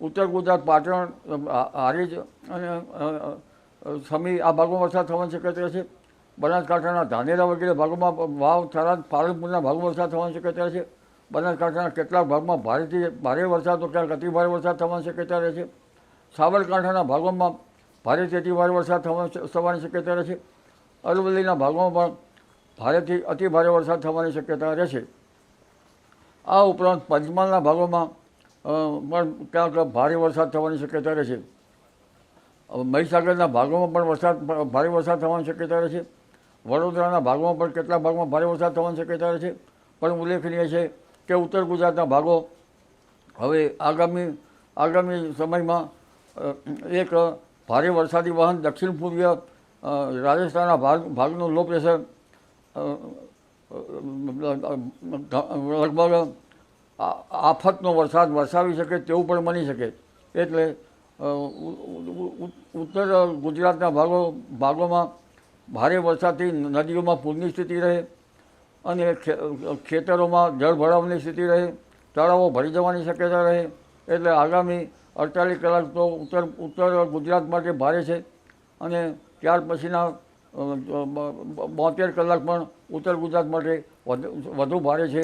ઉત્તર ગુજરાત, પાટણ, હારીજ અને સમી આ ભાગોમાં વરસાદ થવાની શક્યતા છે. બનાસકાંઠાના ધાનેરા વગેરે ભાગોમાં, વાવ, થરાદ, પાલનપુરના ભાગોમાં વરસાદ થવાની શક્યતા છે. બનાસકાંઠાના કેટલાક ભાગમાં ભારેથી ભારે વરસાદ તો ક્યાંક અતિ ભારે વરસાદ થવાની શક્યતા રહે છે. સાબરકાંઠાના ભાગોમાં ભારેથી અતિ ભારે વરસાદ થવાની શક્યતા રહે છે. અરવલ્લીના ભાગોમાં પણ ભારેથી અતિ ભારે વરસાદ થવાની શક્યતા રહેશે. આ ઉપરાંત પંચમહાલના ભાગોમાં પણ ક્યાંક ભારે વરસાદ થવાની શક્યતા રહેશે. મહીસાગરના ભાગોમાં પણ ભારે વરસાદ થવાની શક્યતા રહેશે. વડોદરાના ભાગોમાં પણ કેટલાક ભાગમાં ભારે વરસાદ થવાની શક્યતા રહે છે. પણ ઉલ્લેખનીય છે કે ઉત્તર ગુજરાતના ભાગો હવે આગામી સમયમાં એક ભારે વરસાદી વાહન દક્ષિણ પૂર્વીય રાજસ્થાનના ભાગનું લો પ્રેશર લગભગ આફતનો વરસાદ વરસાવી શકે તેવું પણ બની શકે. એટલે ઉત્તર ગુજરાતના ભાગોમાં ભારે વરસાદથી નદીઓમાં પૂરની સ્થિતિ રહે અને ખેતરોમાં જળ ભરાવની સ્થિતિ રહે, તળાવો ભરી જવાની શક્યતા રહે. એટલે આગામી 48 કલાક તો ઉત્તર ગુજરાત માટે ભારે છે અને ત્યાર પછીના 72 કલાક પણ ઉત્તર ગુજરાત માટે વધુ ભારે છે.